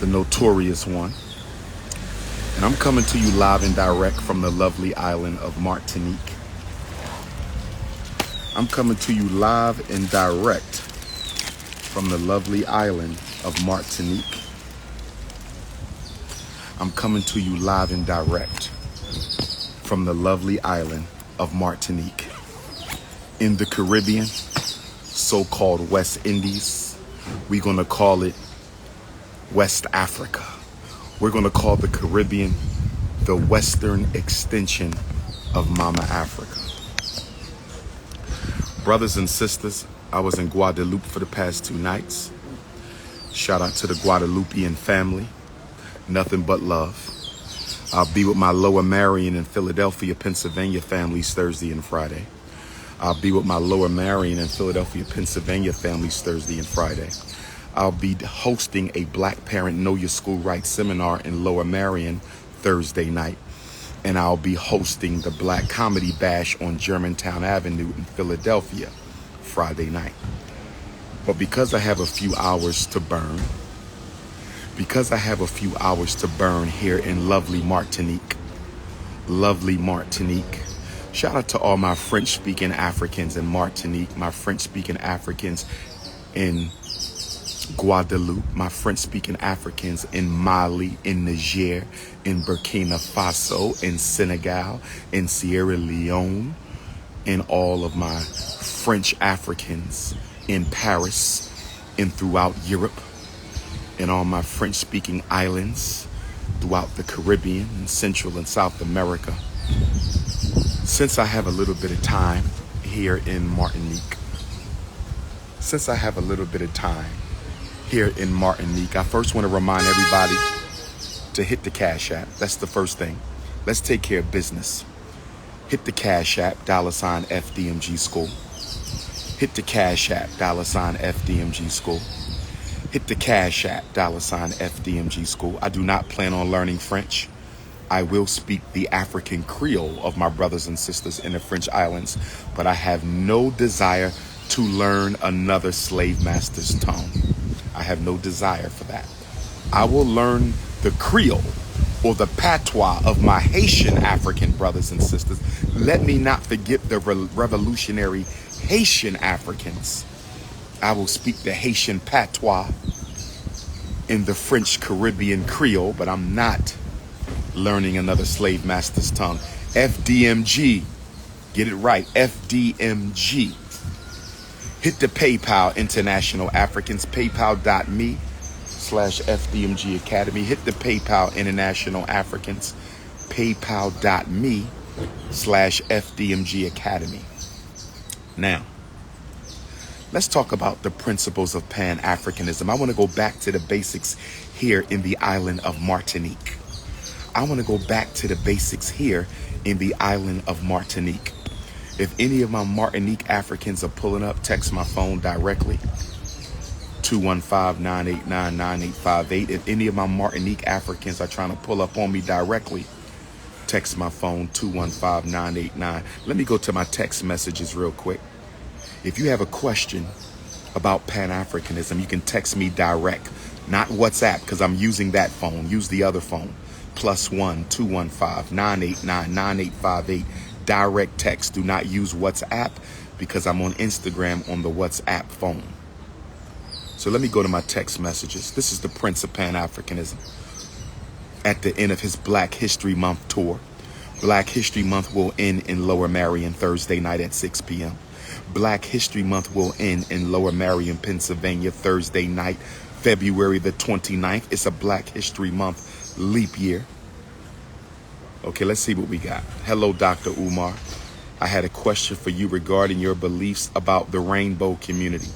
the notorious one. And I'm coming to you live and direct from the lovely island of Martinique. I'm coming to you live and direct from the lovely island of Martinique. I'm coming to you live and direct from the lovely island of Martinique. In the Caribbean, so-called West Indies, we're gonna call it West Africa. We're gonna call the Caribbean the western extension of Mama Africa. Brothers and sisters, I was in Guadeloupe for the past 2 nights. Shout out to the Guadeloupean family. Nothing but love. I'll be with my Lower Marion and Philadelphia, Pennsylvania families Thursday and Friday. I'll be with my Lower Marion and Philadelphia, Pennsylvania families Thursday and Friday. I'll be hosting a Black Parent Know Your School Rights seminar in Lower Marion Thursday night. And I'll be hosting the Black Comedy Bash on Germantown Avenue in Philadelphia Friday night. But because I have a few hours to burn, here in lovely Martinique, shout out to all my French-speaking Africans in Martinique, my French-speaking Africans in Guadeloupe, my French-speaking Africans in Mali, in Niger, in Burkina Faso, in Senegal, in Sierra Leone, and all of my French Africans in Paris and throughout Europe, and all my French-speaking islands throughout the Caribbean and Central and South America. Since I have a little bit of time here in Martinique, I first want to remind everybody to hit the Cash App. That's the first thing. Let's take care of business. Hit the Cash App, $FDMG School. Hit the Cash App, $FDMG School. Hit the Cash App, $FDMG School. I do not plan on learning French. I will speak the African Creole of my brothers and sisters in the French islands, but I have no desire to learn another slave master's tongue. I have no desire for that. I will learn the Creole or the patois of my Haitian African brothers and sisters. Let me not forget the revolutionary Haitian Africans. I will speak the Haitian patois in the French Caribbean Creole, but I'm not learning another slave master's tongue. FDMG, get it right, FDMG. Hit the PayPal, International Africans, paypal.me/FDMG Academy. Hit the PayPal, International Africans, paypal.me/FDMG Academy. Now, let's talk about the principles of Pan-Africanism. I want to go back to the basics here in the island of Martinique. If any of my Martinique Africans are pulling up, text my phone directly, 215-989-9858. If any of my Martinique Africans are trying to pull up on me directly, text my phone, 215-989. Let me go to my text messages real quick. If you have a question about Pan-Africanism, you can text me direct, not WhatsApp, because I'm using that phone. Use the other phone, +1 215-989-9858. Direct text. Do not use WhatsApp because I'm on Instagram on the WhatsApp phone. So let me go to my text messages. This is the Prince of Pan-Africanism at the end of his Black History Month tour. Black History Month will end in Lower Marion Thursday night at 6 p.m. Black History Month will end in Lower Marion, Pennsylvania, Thursday night, February the 29th. It's a Black History Month leap year. Okay, let's see what we got. Hello, Dr. Umar. I had a question for you regarding your beliefs about the rainbow community.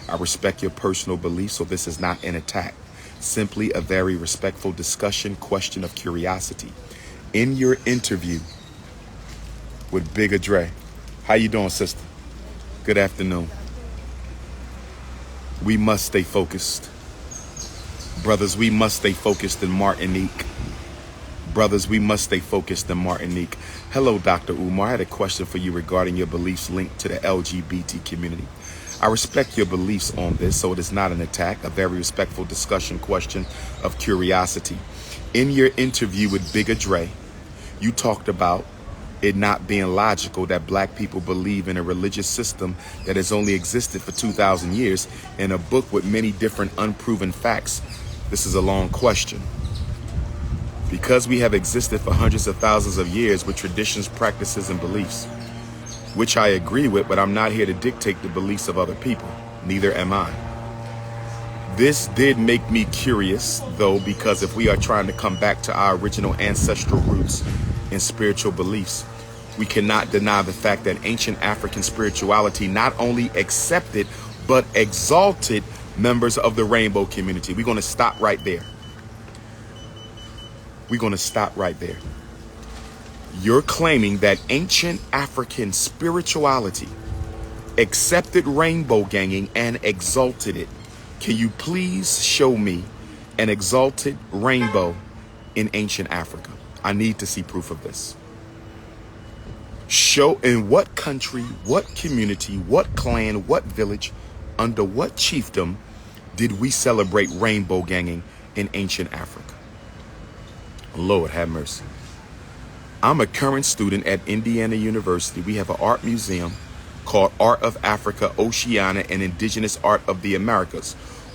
I respect your personal beliefs, so this is not an attack. Simply a very respectful discussion, question of curiosity. In your interview with Bigger Dre, how you doing, sister? Good afternoon. We must stay focused. Brothers, we must stay focused in Martinique. Hello, Dr. Umar. I had a question for you regarding your beliefs linked to the LGBT community. I respect your beliefs on this, so it is not an attack, a very respectful discussion, question of curiosity. In your interview with Bigger Dre, you talked about it not being logical that black people believe in a religious system that has only existed for 2,000 years in a book with many different unproven facts. This is a long question. Because we have existed for hundreds of thousands of years with traditions, practices, and beliefs, which I agree with, but I'm not here to dictate the beliefs of other people. Neither am I. This did make me curious, though, because if we are trying to come back to our original ancestral roots and spiritual beliefs, we cannot deny the fact that ancient African spirituality not only accepted, but exalted members of the rainbow community. We're going to stop right there. We're going to stop right there. You're claiming that ancient African spirituality accepted rainbow ganging and exalted it. Can you please show me an exalted rainbow in ancient Africa? I need to see proof of this. Show in what country, what community, what clan, what village, under what chiefdom did we celebrate rainbow ganging in ancient Africa? Lord have mercy. I'm a current student at Indiana University. We have an art museum called Art of Africa, Oceania, and Indigenous Art of the Americas.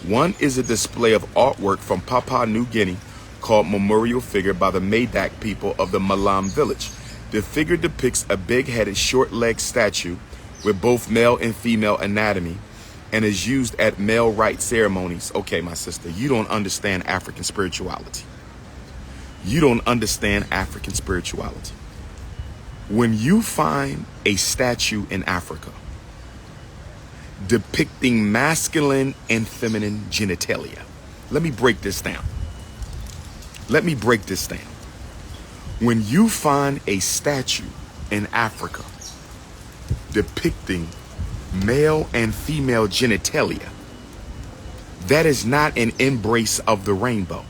One is a display of artwork from Papua New Guinea called Memorial Figure by the Madak people of the Malam village. The figure depicts a big-headed, short-legged statue with both male and female anatomy and is used at male rite ceremonies. Okay, my sister, you don't understand African spirituality. You don't understand African spirituality. When you find a statue in Africa depicting masculine and feminine genitalia, let me break this down. When you find a statue in Africa depicting male and female genitalia, that is not an embrace of the rainbow.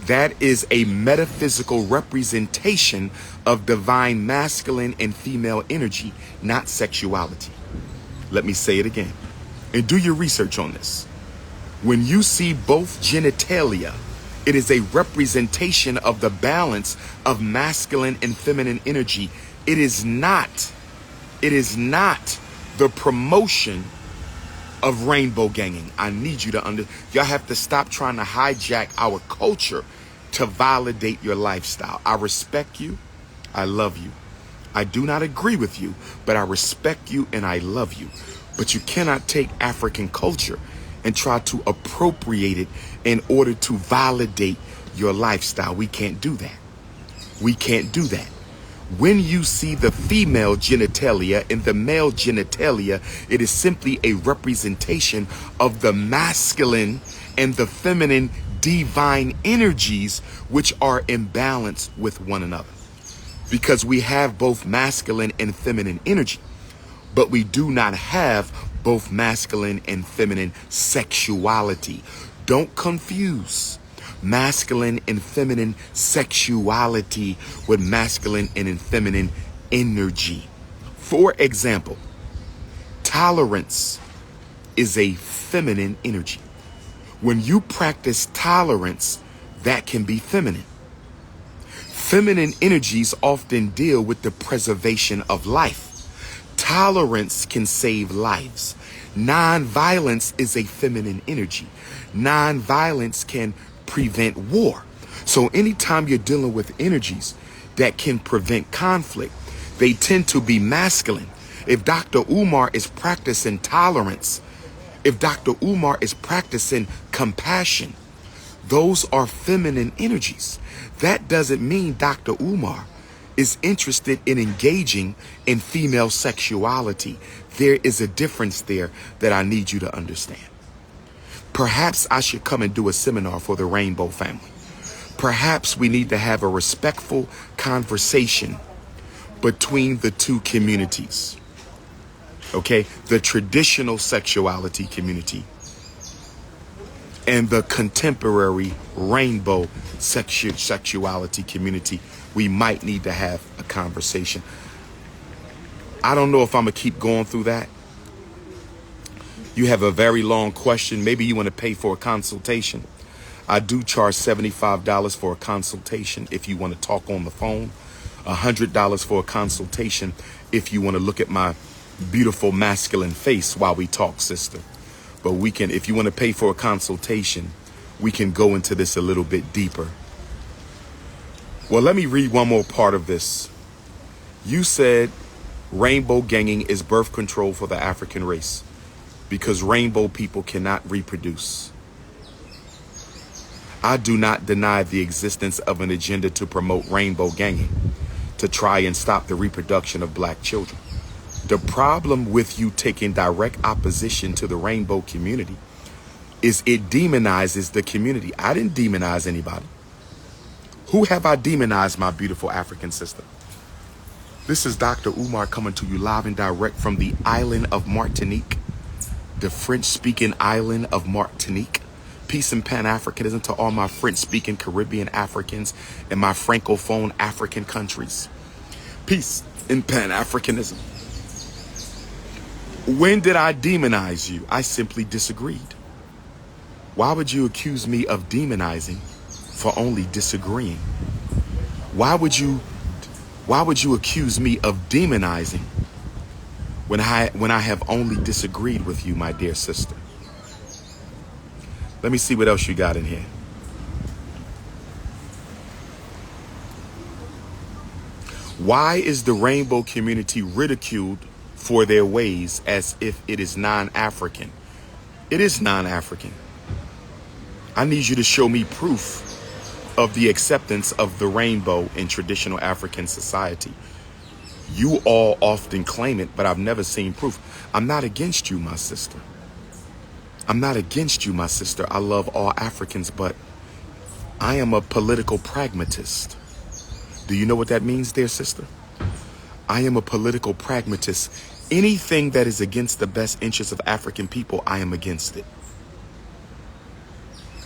That is a metaphysical representation of divine masculine and female energy, not sexuality. Let me say it again, and do your research on this. When you see both genitalia, it is a representation of the balance of masculine and feminine energy. It is not the promotion of rainbow ganging. I need you to y'all have to stop trying to hijack our culture to validate your lifestyle. I respect you. I love you. I do not agree with you, but I respect you and I love you. But you cannot take African culture and try to appropriate it in order to validate your lifestyle. We can't do that. We can't do that. When you see the female genitalia and the male genitalia, it is simply a representation of the masculine and the feminine divine energies, which are in balance with one another. Because we have both masculine and feminine energy, but we do not have both masculine and feminine sexuality. Don't confuse masculine and feminine sexuality with masculine and feminine energy. For example, tolerance is a feminine energy. When you practice tolerance, that can be feminine. Feminine energies often deal with the preservation of life. Tolerance can save lives. Non-violence is a feminine energy. Non-violence can prevent war. So anytime you're dealing with energies that can prevent conflict, they tend to be masculine. If Dr. Umar is practicing tolerance, if Dr. Umar is practicing compassion, those are feminine energies. That doesn't mean Dr. Umar is interested in engaging in female sexuality. There is a difference there that I need you to understand. Perhaps I should come and do a seminar for the Rainbow family. Perhaps we need to have a respectful conversation between the two communities. Okay, the traditional sexuality community and the contemporary rainbow sexuality community. We might need to have a conversation. I don't know if I'm gonna keep going through that, You have a very long question. Maybe you want to pay for a consultation. I do charge $75 for a consultation if you want to talk on the phone. $100 for a consultation if you want to look at my beautiful masculine face while we talk, sister. But we can, if you want to pay for a consultation, we can go into this a little bit deeper. Well, let me read one more part of this. You said rainbow ganging is birth control for the African race because rainbow people cannot reproduce. I do not deny the existence of an agenda to promote rainbow ganging, to try and stop the reproduction of black children. The problem with you taking direct opposition to the rainbow community is it demonizes the community. I didn't demonize anybody. Who have I demonized, my beautiful African sister? This is Dr. Umar coming to you live and direct from the island of Martinique, the French-speaking island of Martinique. Peace and Pan-Africanism to all my French-speaking Caribbean Africans and my Francophone African countries. Peace and Pan-Africanism. When did I demonize you? I simply disagreed. Why would you accuse me of demonizing for only disagreeing? Why would you accuse me of demonizing when I have only disagreed with you, my dear sister? Let me see what else you got in here. Why is the rainbow community ridiculed for their ways as if it is non-African? It is non-African. I need you to show me proof of the acceptance of the rainbow in traditional African society. You all often claim it, but I've never seen proof. I'm not against you, my sister. I'm not against you, my sister. I love all Africans, but I am a political pragmatist. Do you know what that means, dear sister? I am a political pragmatist. Anything that is against the best interests of African people, I am against it.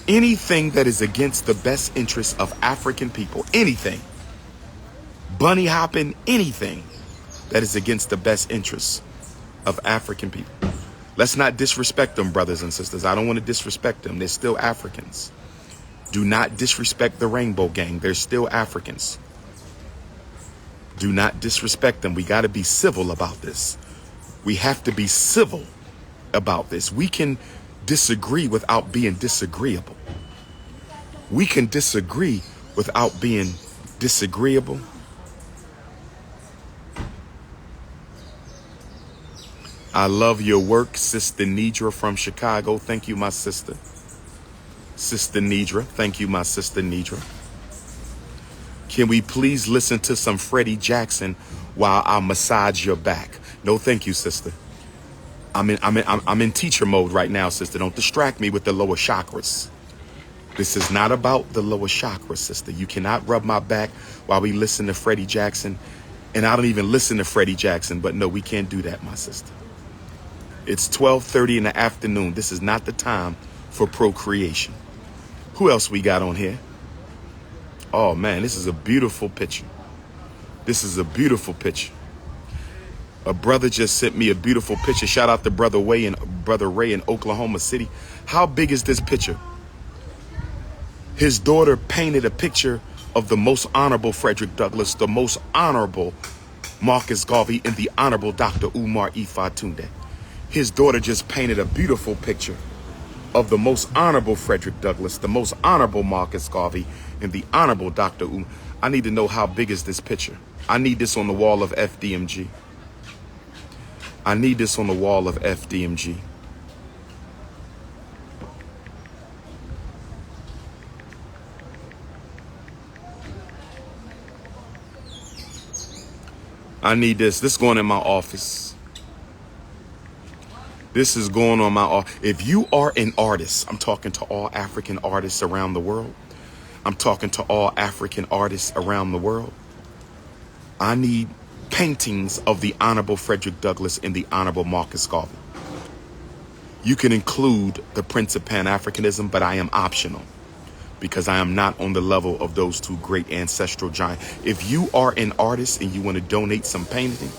Anything that is against the best interests of African people, anything, bunny hopping, anything that is against the best interests of African people. Let's not disrespect them, brothers and sisters. I don't want to disrespect them. They're still Africans. Do not disrespect the Rainbow Gang. They're still Africans. Do not disrespect them. We got to be civil about this. We have to be civil about this. We can disagree without being disagreeable. We can disagree without being disagreeable. I love your work, Sister Nidra from Chicago. Thank you, my sister. Sister Nidra. Thank you, my sister Nidra. Can we please listen to some Freddie Jackson while I massage your back? No, thank you, sister. I'm in teacher mode right now, sister. Don't distract me with the lower chakras. This is not about the lower chakras, sister. You cannot rub my back while we listen to Freddie Jackson. And I don't even listen to Freddie Jackson, but no, we can't do that, my sister. It's 12:30 in the afternoon. This is not the time for procreation. Who else we got on here? Oh man, this is a beautiful picture. This is a beautiful picture. A brother just sent me a beautiful picture. Shout out to Brother Ray in Oklahoma City. How big is this picture? His daughter painted a picture of the most honorable Frederick Douglass, the most honorable Marcus Garvey, and the honorable Dr. Umar Ifa Tunde. His daughter just painted a beautiful picture of the most honorable Frederick Douglass, the most honorable Marcus Garvey, and the honorable Dr. Umar. I need to know how big is this picture. I need this on the wall of FDMG. I need this on the wall of FDMG. I need this. This is going in my office. This is going on my office. If you are an artist, I'm talking to all African artists around the world. I'm talking to all African artists around the world. I need paintings of the Honorable Frederick Douglass and the Honorable Marcus Garvey. You can include the Prince of Pan-Africanism, but I am optional because I am not on the level of those two great ancestral giants. If you are an artist and you want to donate some painting,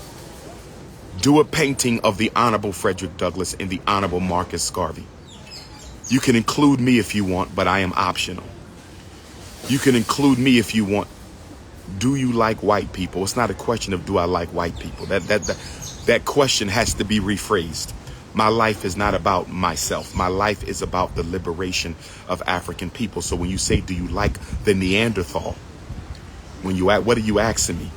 Do a painting of the Honorable Frederick Douglass and the Honorable Marcus Garvey. You can include me if you want, but I am optional. You can include me if you want. Do you like white people? It's not a question of do I like white people. That question has to be rephrased. My life is not about myself. My life is about the liberation of African people. So when you say, do you like the Neanderthal? What are you asking me?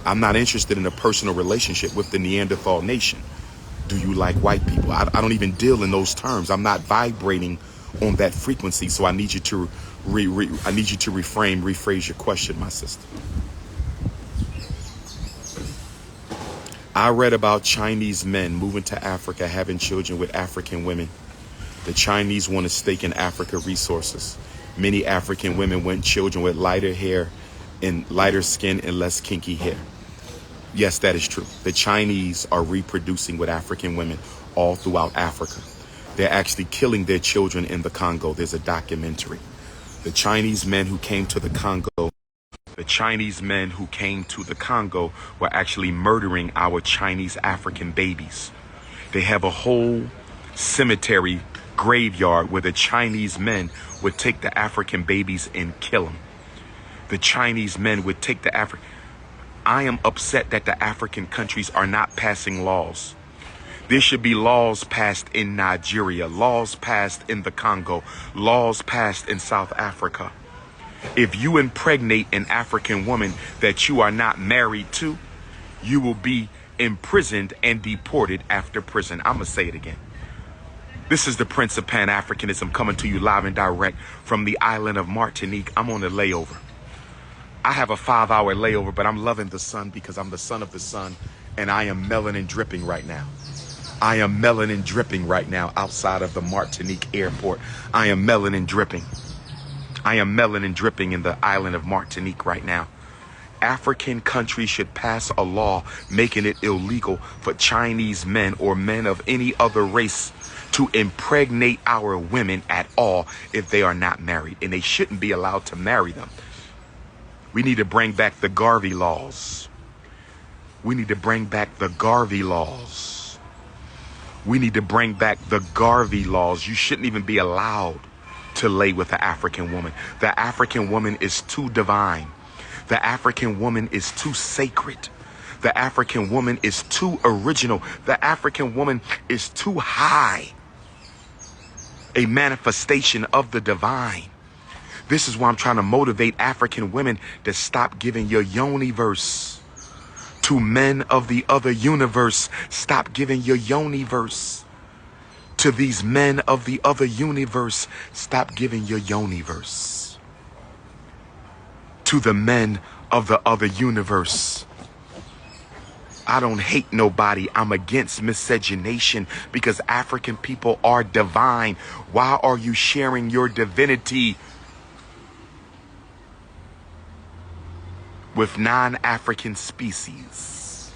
I'm not interested in a personal relationship with the Neanderthal nation. Do you like white people? I don't even deal in those terms. I'm not vibrating on that frequency. So I need you to rephrase your question, my sister. I read about Chinese men moving to Africa, having children with African women. The Chinese want to stake in Africa resources. Many African women want children with lighter hair and lighter skin and less kinky hair. Yes, that is true. The Chinese are reproducing with African women all throughout Africa. They're actually killing their children in the Congo. There's a documentary. The Chinese men who came to the Congo were actually murdering our Chinese African babies. They have a whole cemetery graveyard where the Chinese men would take the African babies and kill them. The Chinese men would take the African. I am upset that the African countries are not passing laws. There should be laws passed in Nigeria, laws passed in the Congo, laws passed in South Africa. If you impregnate an African woman that you are not married to, you will be imprisoned and deported after prison. I'm going to say it again. This is the Prince of Pan-Africanism coming to you live and direct from the island of Martinique. I'm on a layover. I have a 5-hour layover, but I'm loving the sun because I'm the son of the sun, and I am melanin dripping right now. I am melanin dripping right now outside of the Martinique airport. I am melanin dripping. I am melanin dripping in the island of Martinique right now. African countries should pass a law making it illegal for Chinese men or men of any other race to impregnate our women at all if they are not married. And they shouldn't be allowed to marry them. We need to bring back the Garvey laws. We need to bring back the Garvey laws. We need to bring back the Garvey laws. You shouldn't even be allowed to lay with the African woman. The African woman is too divine. The African woman is too sacred. The African woman is too original. The African woman is too high. A manifestation of the divine. This is why I'm trying to motivate African women to stop giving your yoni-verse to men of the other universe. Stop giving your yoni-verse to these men of the other universe. Stop giving your yoni-verse to the men of the other universe. I don't hate nobody. I'm against miscegenation because African people are divine. Why are you sharing your divinity with non-African species?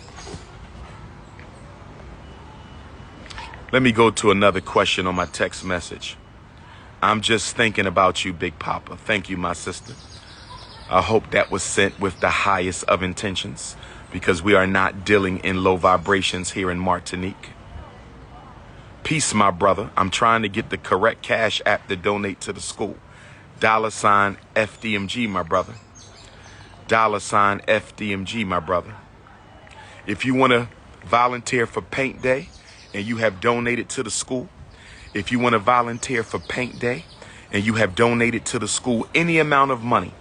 Let me go to another question on my text message. I'm just thinking about you, Big Papa. Thank you, my sister. I hope that was sent with the highest of intentions because we are not dealing in low vibrations here in Martinique. Peace, my brother. I'm trying to get the correct cash app to donate to the school. $ FDMG, my brother. $ FDMG, my brother. If you want to volunteer for Paint Day and you have donated to the school, if you want to volunteer for Paint Day and you have donated to the school any amount of money,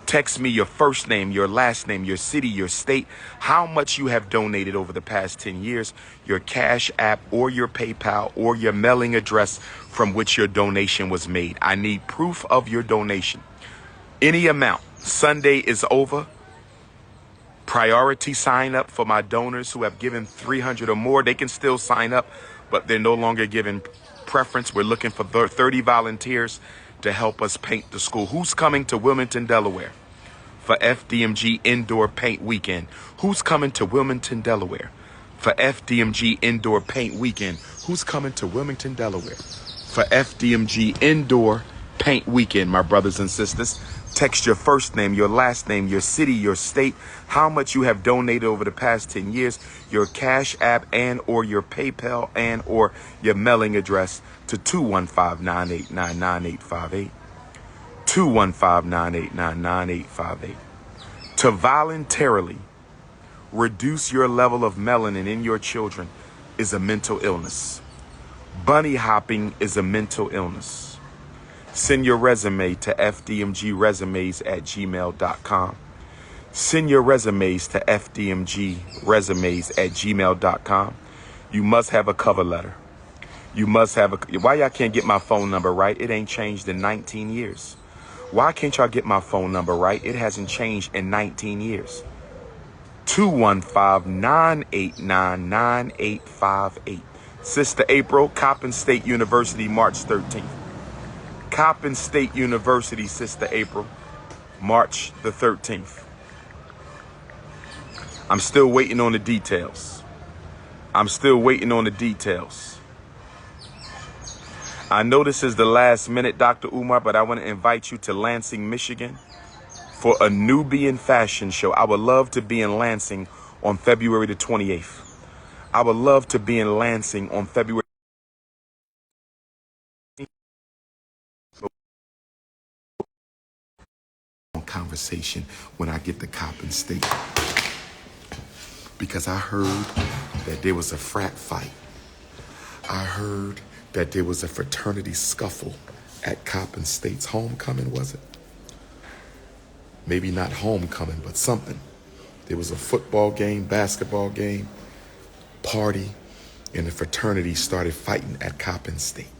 text me your first name, your last name, your city, your state, how much you have donated over the past 10 years, your Cash App or your PayPal or your mailing address from which your donation was made. I need proof of your donation. Any amount. Sunday is over. Priority sign up for my donors who have given $300 or more. They can still sign up, but they're no longer given preference. We're looking for 30 volunteers to help us paint the school. Who's coming to Wilmington, Delaware for FDMG Indoor Paint Weekend? Who's coming to Wilmington, Delaware for FDMG Indoor Paint Weekend? Who's coming to Wilmington, Delaware for FDMG Indoor Paint Weekend, my brothers and sisters. Text your first name, your last name, your city, your state, how much you have donated over the past 10 years, your Cash App and or your PayPal and or your mailing address to 215-989-9858. 215-989-9858. To voluntarily reduce your level of melanin in your children is a mental illness. Bunny hopping is a mental illness. Send your resume to fdmgresumes@gmail.com. Send your resumes to fdmgresumes@gmail.com. You must have a cover letter. You must have a... Why y'all can't get my phone number right? It ain't changed in 19 years. Why can't y'all get my phone number right? It hasn't changed in 19 years. 215-989-9858. Sister April, Coppin State University, March 13th. Coppin State University, Sister April, March the 13th. I'm still waiting on the details. I'm still waiting on the details. I know this is the last minute, Dr. Umar, but I want to invite you to Lansing, Michigan for a Nubian fashion show. I would love to be in Lansing on February the 28th. I would love to be in Lansing on February. Conversation when I get to Coppin State, because I heard that there was a frat fight. I heard that there was a fraternity scuffle at Coppin State's homecoming, was it? Maybe not homecoming, but something. There was a football game, basketball game, party, and the fraternity started fighting at Coppin State.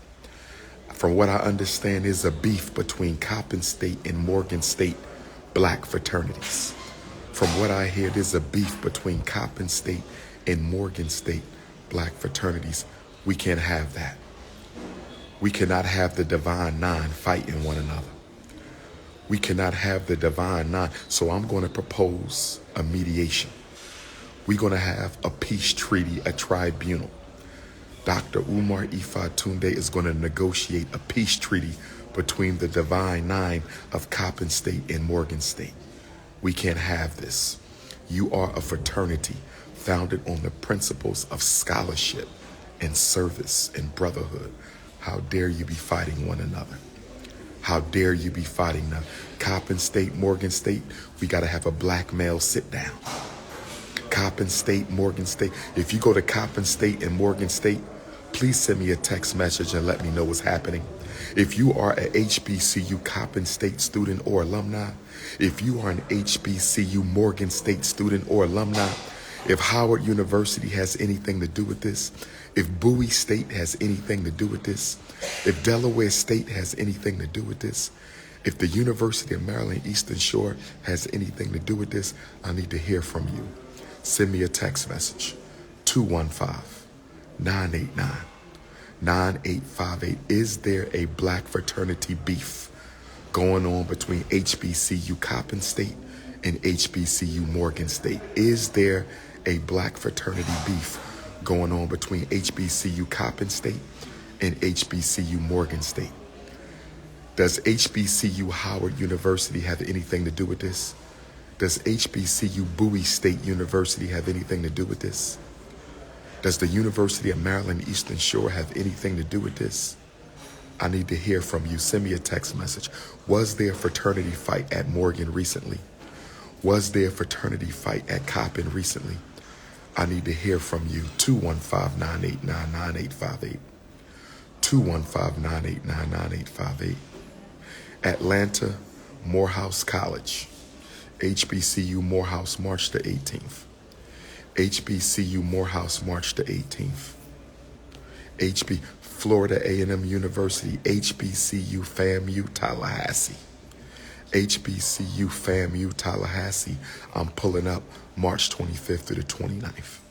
From what I understand, there's a beef between Coppin State and Morgan State black fraternities. From what I hear, there's a beef between Coppin State and Morgan State black fraternities. We can't have that. We cannot have the Divine Nine fighting one another. We cannot have the Divine Nine. So I'm going to propose a mediation. We're going to have a peace treaty, a tribunal. Dr. Umar Ifa Tunde is going to negotiate a peace treaty between the Divine Nine of Coppin State and Morgan State. We can't have this. You are a fraternity founded on the principles of scholarship and service and brotherhood. How dare you be fighting one another? How dare you be fighting them? Coppin State, Morgan State, we got to have a black male sit down. Coppin State, Morgan State. If you go to Coppin State and Morgan State, please send me a text message and let me know what's happening. If you are a HBCU Coppin State student or alumni, if you are an HBCU Morgan State student or alumni, if Howard University has anything to do with this, if Bowie State has anything to do with this, if Delaware State has anything to do with this, if the University of Maryland Eastern Shore has anything to do with this, I need to hear from you. Send me a text message, 215-989-9858. Is there a black fraternity beef going on between HBCU Coppin State and HBCU Morgan State? Is there a black fraternity beef going on between HBCU Coppin State and HBCU Morgan State? Does HBCU Howard University have anything to do with this? Does HBCU Bowie State University have anything to do with this? Does the University of Maryland Eastern Shore have anything to do with this? I need to hear from you. Send me a text message. Was there a fraternity fight at Morgan recently? Was there a fraternity fight at Coppin recently? I need to hear from you. 215-989-9858. 215-989-9858. Atlanta, Morehouse College. HBCU Morehouse, March the 18th. HBCU Morehouse, March the 18th. Florida A&M University, HBCU FAMU Tallahassee. HBCU FAMU Tallahassee, I'm pulling up March 25th through the 29th.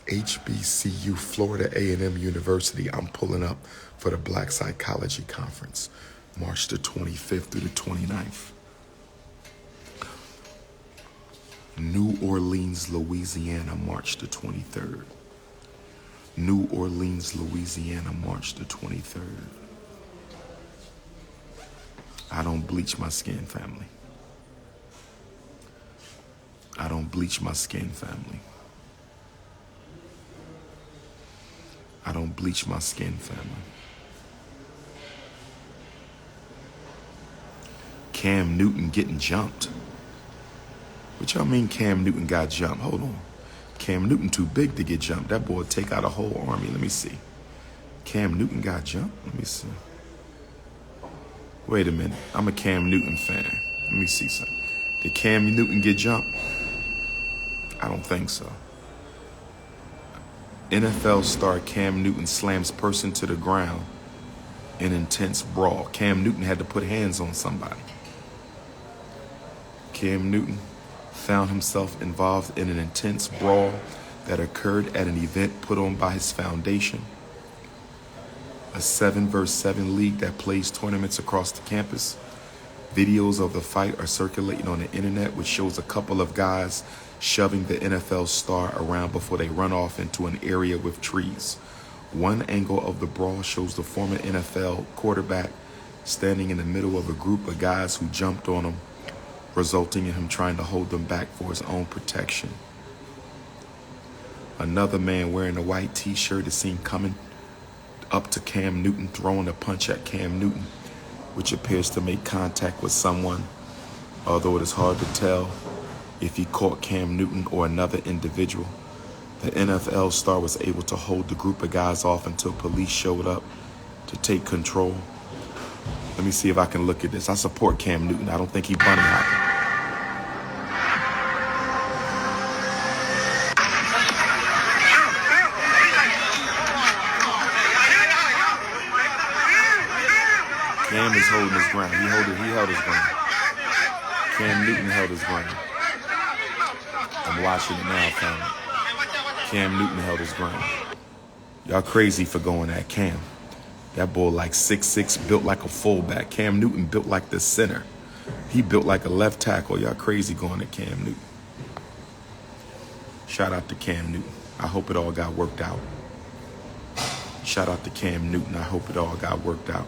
HBCU Florida A&M University, I'm pulling up for the Black Psychology Conference, March the 25th through the 29th. New Orleans, Louisiana, March the 23rd. New Orleans, Louisiana, March the 23rd. I don't bleach my skin, family. I don't bleach my skin, family. I don't bleach my skin, family. Cam Newton getting jumped. What y'all mean Cam Newton got jumped? Hold on. Cam Newton too big to get jumped. That boy would take out a whole army. Let me see. Cam Newton got jumped? Let me see. Wait a minute. I'm a Cam Newton fan. Let me see something. Did Cam Newton get jumped? I don't think so. NFL star Cam Newton slams person to the ground in intense brawl. Cam Newton had to put hands on somebody. Cam Newton found himself involved in an intense brawl that occurred at an event put on by his foundation, a 7-versus-7 league that plays tournaments across the campus. Videos of the fight are circulating on the internet, which shows a couple of guys shoving the NFL star around before they run off into an area with trees. One angle of the brawl shows the former NFL quarterback standing in the middle of a group of guys who jumped on him, resulting in him trying to hold them back for his own protection. Another man wearing a white t-shirt is seen coming up to Cam Newton, throwing a punch at Cam Newton, which appears to make contact with someone, although it is hard to tell if he caught Cam Newton or another individual. The NFL star was able to hold the group of guys off until police showed up to take control. Let me see if I can look at this. I support Cam Newton. I don't think he bunny hopping. Cam is holding his ground. He held his ground. Cam Newton held his ground. I'm watching it now, family. Cam Newton held his ground. Y'all crazy for going at Cam. That boy like 6'6", built like a fullback. Cam Newton built like the center. He built like a left tackle. Y'all crazy going at Cam Newton. Shout out to Cam Newton. I hope it all got worked out. Shout out to Cam Newton. I hope it all got worked out.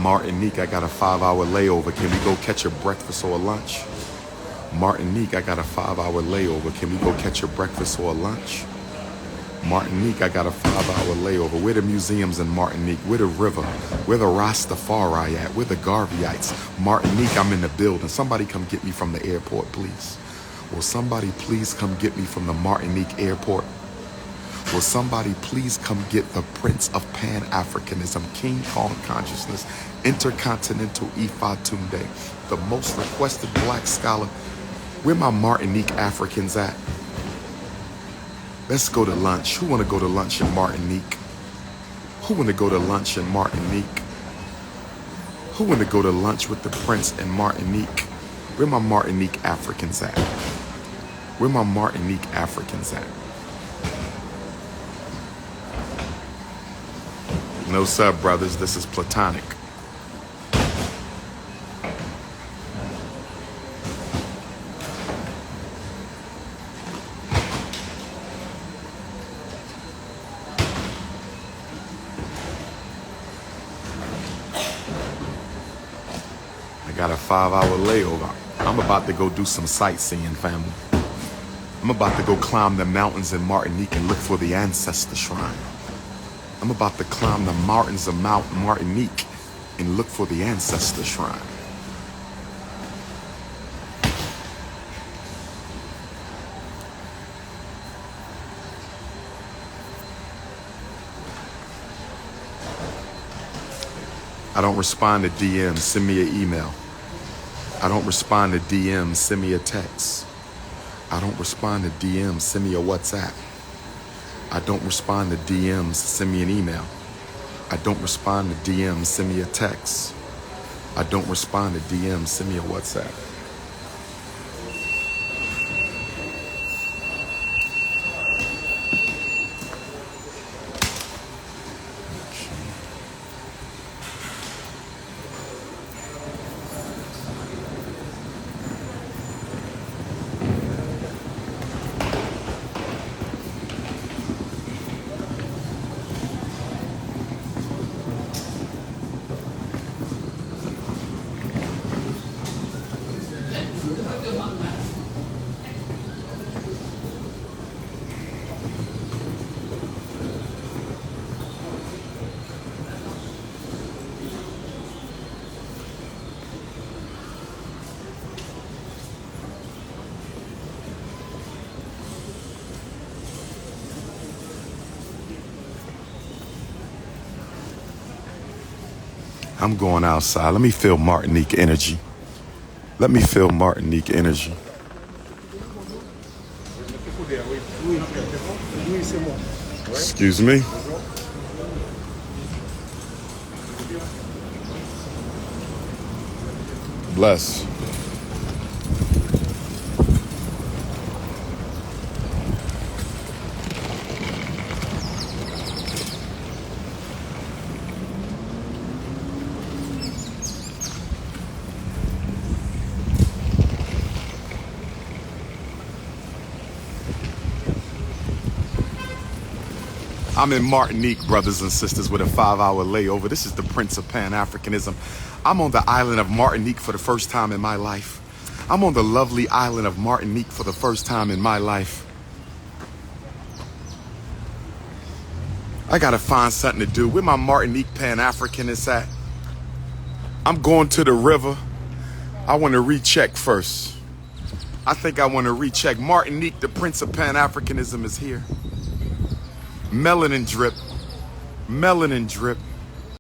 Martinique, I got a 5-hour layover. Can we go catch a breakfast or a lunch? Martinique, I got a 5-hour layover. Can we go catch a breakfast or a lunch? Martinique, I got a 5-hour layover. Where the museums in Martinique? Where the river? Where the Rastafari at? Where the Garveyites? Martinique, I'm in the building. Somebody come get me from the airport, please. Will somebody please come get me from the Martinique airport? Will somebody please come get the Prince of Pan-Africanism, King Kong consciousness, Intercontinental Ifa Tunde, the most requested black scholar? Where my Martinique Africans at? Let's go to lunch. Who want to go to lunch in Martinique? Who want to go to lunch in Martinique? Who want to go to lunch with the Prince in Martinique? Where my Martinique Africans at? Where my Martinique Africans at? No sub, brothers. This is platonic. I got a 5-hour layover. I'm about to go do some sightseeing, family. I'm about to go climb the mountains in Martinique and look for the ancestor shrine. I'm about to climb the mountains of Mount Martinique and look for the ancestor shrine. I don't respond to DMs, send me an email. I don't respond to DMs, send me a text. I don't respond to DMs, send me a WhatsApp. I don't respond to DMs, send me an email. I don't respond to DMs, send me a text. I don't respond to DMs, send me a WhatsApp. I'm going outside. Let me feel Martinique energy. Let me feel Martinique energy. Excuse me. Bless. I'm in Martinique, brothers and sisters, with a 5-hour layover. This is the Prince of Pan-Africanism. I'm on the island of Martinique for the first time in my life. I'm on the lovely island of Martinique for the first time in my life. I gotta find something to do. Where my Martinique Pan-Africanists at? I'm going to the river. I want to recheck first. I think I want to recheck. Martinique, the Prince of Pan-Africanism is here. Melanin drip, melanin drip.